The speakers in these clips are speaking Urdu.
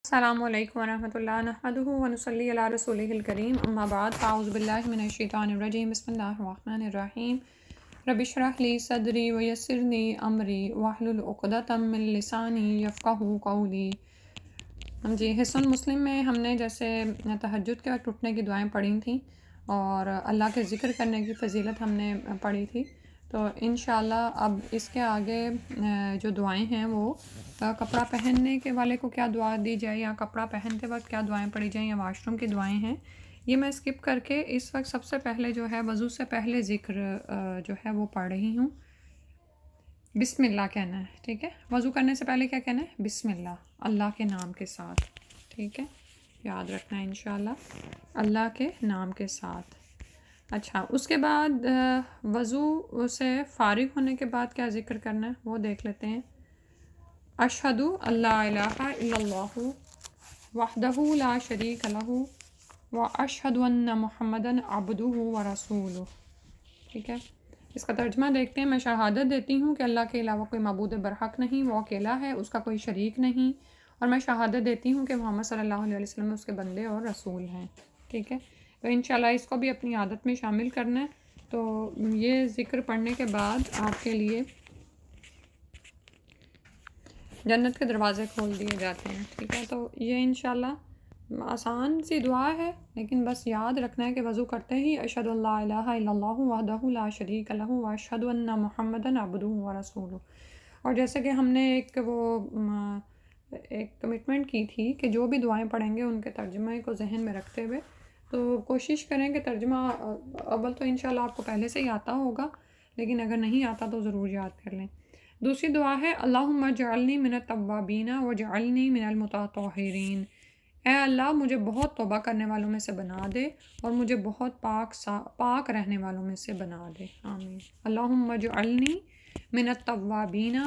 السلام علیکم ورحمۃ اللہ نحمدہ ونصلی علی رسولہ الکریم اما بعد فاعوذ باللہ من الشیطان الرجیم بسم اللہ الرحمن الرحیم رب اشرح لی صدری ویسرنی امری واحلل عقدۃ من لسانی یفقہوا قولی۔ جی، حصن مسلم میں ہم نے جیسے تہجد کے وقت اٹھنے کی دعائیں پڑھی تھیں اور اللہ کے ذکر کرنے کی فضیلت ہم نے پڑھی تھی، تو انشاءاللہ اب اس کے آگے جو دعائیں ہیں وہ کپڑا پہننے کے والے کو کیا دعا دی جائے یا کپڑا پہنتے وقت کیا دعائیں پڑھی جائیں یا واش روم کی دعائیں ہیں، یہ میں اسکپ کر کے اس وقت سب سے پہلے جو ہے وضو سے پہلے ذکر جو ہے وہ پڑھ رہی ہوں۔ بسم اللہ کہنا ہے، ٹھیک ہے؟ وضو کرنے سے پہلے کیا کہنا ہے؟ بسم اللہ، اللہ کے نام کے ساتھ، ٹھیک ہے؟ یاد رکھنا ہے انشاءاللہ، اللہ کے نام کے ساتھ۔ اچھا، اس کے بعد وضو سے فارغ ہونے کے بعد کیا ذکر کرنا ہے وہ دیکھ لیتے ہیں۔ اشہد اللہ الہ الا اللہ وحدہ لا شریک لہ واشہد ان محمدًا عبدہ ورسولہ، ٹھیک ہے؟ اس کا ترجمہ دیکھتے ہیں۔ میں شہادت دیتی ہوں کہ اللہ کے علاوہ کوئی معبود برحق نہیں، وہ اکیلا ہے، اس کا کوئی شریک نہیں، اور میں شہادت دیتی ہوں کہ محمد صلی اللہ علیہ وسلم اس کے بندے اور رسول ہیں، ٹھیک ہے؟ تو انشاءاللہ اس کو بھی اپنی عادت میں شامل کرنا ہے۔ تو یہ ذکر پڑھنے کے بعد آپ کے لیے جنت کے دروازے کھول دیے جاتے ہیں، ٹھیک ہے؟ تو یہ انشاءاللہ آسان سی دعا ہے، لیکن بس یاد رکھنا ہے کہ وضو کرتے ہی اشہد اللہ الہ الا اللہ وحدہ لا شریک لہ واشہد ان محمدًا عبدہ ورسولہ۔ اور جیسے کہ ہم نے ایک کمٹمنٹ کی تھی کہ جو بھی دعائیں پڑھیں گے ان کے ترجمے کو ذہن میں رکھتے ہوئے، تو کوشش کریں کہ ترجمہ اول تو انشاءاللہ آپ کو پہلے سے ہی آتا ہوگا، لیکن اگر نہیں آتا تو ضرور یاد کر لیں۔ دوسری دعا ہے اللہم اجعلنی من التوابین واجعلنی من المتطہرین۔ اے اللہ مجھے بہت توبہ کرنے والوں میں سے بنا دے اور مجھے بہت پاک رہنے والوں میں سے بنا دے، آمین۔ اللہم اجعلنی من التوابین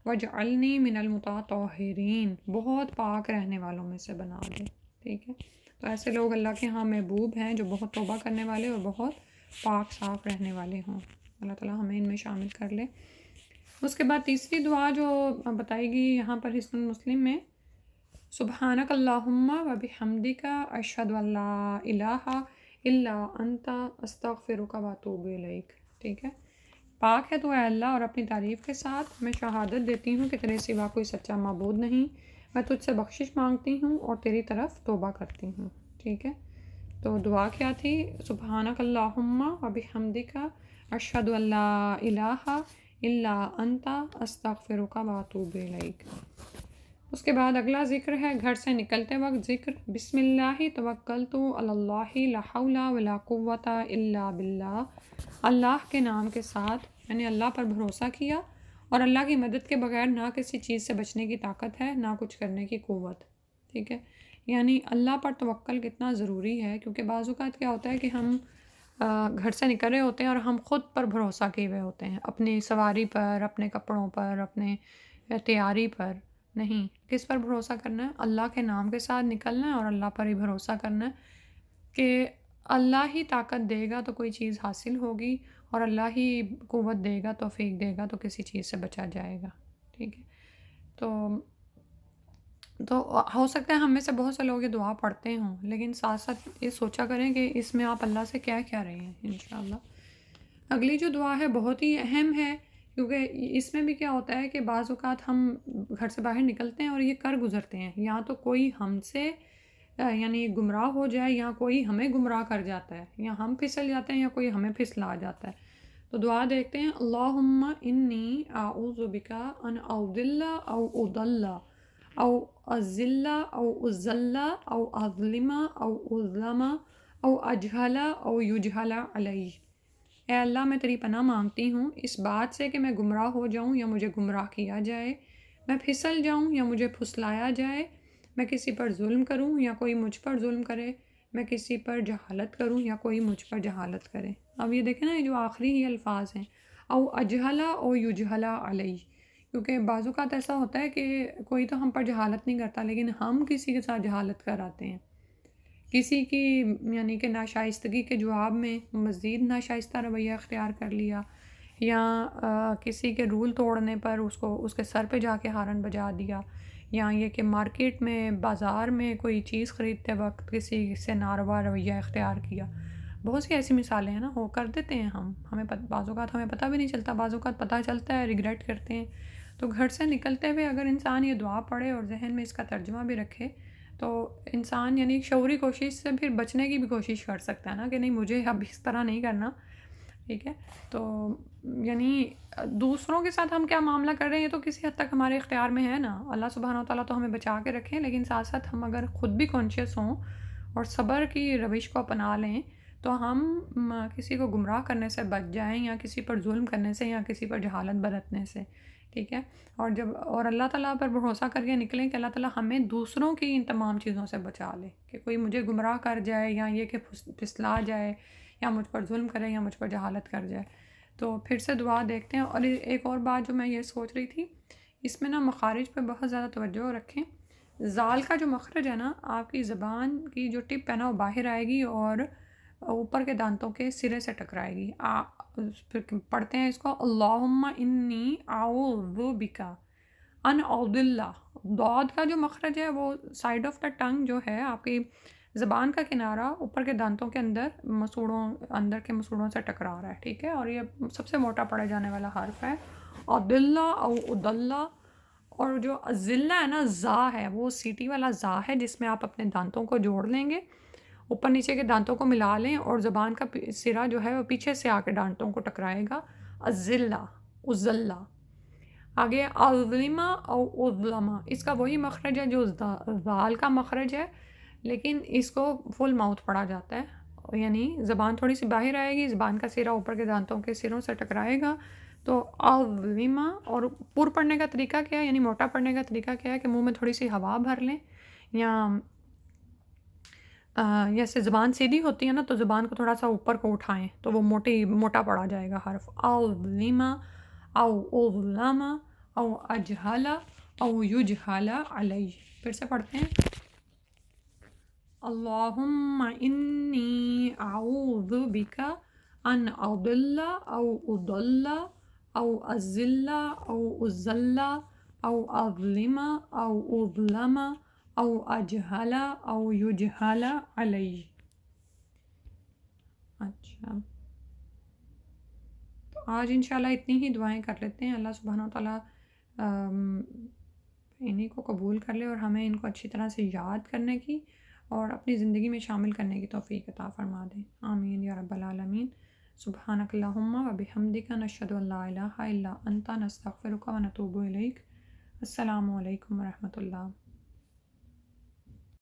واجعلنی من المتطہرین، بہت پاک رہنے والوں میں سے بنا دے، ٹھیک ہے؟ تو ایسے لوگ اللہ کے ہاں محبوب ہیں جو بہت توبہ کرنے والے اور بہت پاک صاف رہنے والے ہوں۔ اللہ تعالیٰ ہمیں ان میں شامل کر لے۔ اس کے بعد تیسری دعا جو بتائی گئی یہاں پر حصن مسلم میں، سبحانک اللہم و بحمدک اشہد ان لا الہ الا انت استغفرک و اتوب الیک، ٹھیک ہے؟ پاک ہے تو اے اللہ، اور اپنی تعریف کے ساتھ میں شہادت دیتی ہوں کہ تیرے سوا کوئی سچا معبود نہیں، میں تجھ سے بخشش مانگتی ہوں اور تیری طرف توبہ کرتی ہوں، ٹھیک ہے؟ تو دعا کیا تھی؟ سبحانک اللہم و بحمدک اشہد ان لا الہ الا انت استغفرک و اتوب الیک۔ اس کے بعد اگلا ذکر ہے گھر سے نکلتے وقت ذکر، بسم اللہ توکلت علی اللہ لا حول ولا قوۃ الا باللہ۔ اللہ کے نام کے ساتھ میں نے اللہ پر بھروسہ کیا اور اللہ کی مدد کے بغیر نہ کسی چیز سے بچنے کی طاقت ہے نہ کچھ کرنے کی قوت، ٹھیک ہے؟ یعنی اللہ پر توکل کتنا ضروری ہے، کیونکہ بعض اوقات کیا ہوتا ہے کہ ہم گھر سے نکل رہے ہوتے ہیں اور ہم خود پر بھروسہ کیے ہوئے ہوتے ہیں، اپنی سواری پر، اپنے کپڑوں پر، اپنے تیاری پر نہیں۔ کس پر بھروسہ کرنا ہے؟ اللہ کے نام کے ساتھ نکلنا ہے اور اللہ پر ہی بھروسہ کرنا ہے کہ اللہ ہی طاقت دے گا تو کوئی چیز حاصل ہوگی، اور اللہ ہی قوت دے گا، توفیق دے گا تو کسی چیز سے بچا جائے گا، ٹھیک ہے؟ تو ہو سکتا ہے ہم میں سے بہت سے لوگ یہ دعا پڑھتے ہوں، لیکن ساتھ ساتھ یہ سوچا کریں کہ اس میں آپ اللہ سے کیا کیا رہے ہیں انشاءاللہ۔ اگلی جو دعا ہے بہت ہی اہم ہے، کیونکہ اس میں بھی کیا ہوتا ہے کہ بعض اوقات ہم گھر سے باہر نکلتے ہیں اور یہ کر گزرتے ہیں، یا تو کوئی ہم سے یعنی گمراہ ہو جائے، یا کوئی ہمیں گمراہ کر جاتا ہے، یا ہم پھسل جاتے ہیں یا کوئی ہمیں پھسلا جاتا ہے۔ تو دعا دیکھتے ہیں، اللہم انی اعوذ بک ان اضل او اضل او اذل او اذل او اظلم او اظلم او اجہل او یجہل علی۔ اے اللہ میں تیری پناہ مانگتی ہوں اس بات سے کہ میں گمراہ ہو جاؤں یا مجھے گمراہ کیا جائے، میں پھسل جاؤں یا مجھے پھسلایا جائے، میں کسی پر ظلم کروں یا کوئی مجھ پر ظلم کرے، میں کسی پر جہالت کروں یا کوئی مجھ پر جہالت کرے۔ اب یہ دیکھیں نا، یہ جو آخری ہی الفاظ ہیں، او اجہلا او یجہلا علی، کیونکہ بعض اوقات ایسا ہوتا ہے کہ کوئی تو ہم پر جہالت نہیں کرتا، لیکن ہم کسی کے ساتھ جہالت کراتے ہیں، کسی کی یعنی کہ ناشائستگی کے جواب میں مزید ناشائستہ رویہ اختیار کر لیا، یا کسی کے رول توڑنے پر اس کے سر پہ جا کے ہارن بجا دیا، یا یہ کہ مارکیٹ میں بازار میں کوئی چیز خریدتے وقت کسی سے ناروا رویہ اختیار کیا. بہت سی ایسی مثالیں ہیں نا، وہ کر دیتے ہیں ہمیں بعض اوقات ہمیں پتہ بھی نہیں چلتا، بعض اوقات پتہ چلتا ہے ریگریٹ کرتے ہیں. تو گھر سے نکلتے ہوئے اگر انسان یہ دعا پڑھے اور ذہن میں اس کا ترجمہ بھی رکھے تو انسان یعنی شعوری کوشش سے پھر بچنے کی بھی کوشش کر سکتا ہے نا، کہ نہیں مجھے اب اس طرح نہیں کرنا. ٹھیک ہے، تو یعنی دوسروں کے ساتھ ہم کیا معاملہ کر رہے ہیں یہ تو کسی حد تک ہمارے اختیار میں ہے نا. اللہ سبحانہ و تعالیٰ تو ہمیں بچا کے رکھیں، لیکن ساتھ ساتھ ہم اگر خود بھی کانشیس ہوں اور صبر کی روش کو اپنا لیں تو ہم کسی کو گمراہ کرنے سے بچ جائیں، یا کسی پر ظلم کرنے سے، یا کسی پر جہالت برتنے سے. ٹھیک ہے، اور اللہ تعالیٰ پر بھروسہ کر کے نکلیں کہ اللہ تعالیٰ ہمیں دوسروں کی ان تمام چیزوں سے بچا لے، کہ کوئی مجھے گمراہ کر جائے، یا یہ کہ پھسلا جائے، یا مجھ پر ظلم کرے، یا مجھ پر جہالت کر جائے. تو پھر سے دعا دیکھتے ہیں. اور ایک اور بات جو میں یہ سوچ رہی تھی، اس میں نا مخارج پہ بہت زیادہ توجہ رکھیں. زال کا جو مخرج ہے نا، آپ کی زبان کی جو ٹپ ہے نا وہ باہر آئے گی اور اوپر کے دانتوں کے سرے سے ٹکرائے گی. پھر پڑھتے ہیں اس کو، اللہم انی اعوذ بک ان اضل. ضاد کا جو مخرج ہے وہ سائڈ آف دا ٹنگ جو ہے، آپ کی زبان کا کنارہ اوپر کے دانتوں کے اندر کے مسوڑوں سے ٹکرا رہا ہے. ٹھیک ہے، اور یہ سب سے موٹا پڑھے جانے والا حرف ہے. اضل او اضل. اور جو ذلہ ہے نا، زا ہے، وہ سیٹی والا زا ہے جس میں آپ اپنے دانتوں کو جوڑ لیں گے، اوپر نیچے کے دانتوں کو ملا لیں، اور زبان کا سرا جو ہے وہ پیچھے سے آ کے دانتوں کو ٹکرائے گا. الذلہ، الذلہ. آگے اظلمہ او اظلمہ، اس کا وہی مخرج ہے جو ذال کا مخرج ہے، لیکن اس کو فل ماؤتھ پڑھا جاتا ہے، یعنی زبان تھوڑی سی باہر آئے گی، زبان کا سرا اوپر کے دانتوں کے سروں سے ٹکرائے گا. تو اظلمہ. اور پر پڑھنے کا طریقہ کیا ہے، یعنی موٹا پڑھنے کا طریقہ کیا ہے کہ منہ میں تھوڑی سی ہوا بھر لیں، یا جیسے زبان سیدھی ہوتی ہے نا تو زبان کو تھوڑا سا اوپر کو اٹھائیں تو وہ موٹا پڑا جائے گا حرف. اظلم او اظلم او اجہل او یجہل علی. پھر سے پڑھتے ہیں، اللہم انی اعوذ بک ان اضل او اضل او ازل او ازل او اظلم او اظلم او اجہل او یجہل علی. اچھا، تو آج انشاءاللہ اتنی ہی دعائیں کر لیتے ہیں. اللہ سبحانہ و تعالیٰ انہی کو قبول کر لے اور ہمیں ان کو اچھی طرح سے یاد کرنے کی اور اپنی زندگی میں شامل کرنے کی توفیق عطا فرما دیں. آمین یا رب العالمین. سبحانک اللہم و بحمدک، نشہد ان لا الہ الا انت، نستغفرک و نتوب الیک. السلام علیکم و رحمۃ اللہ.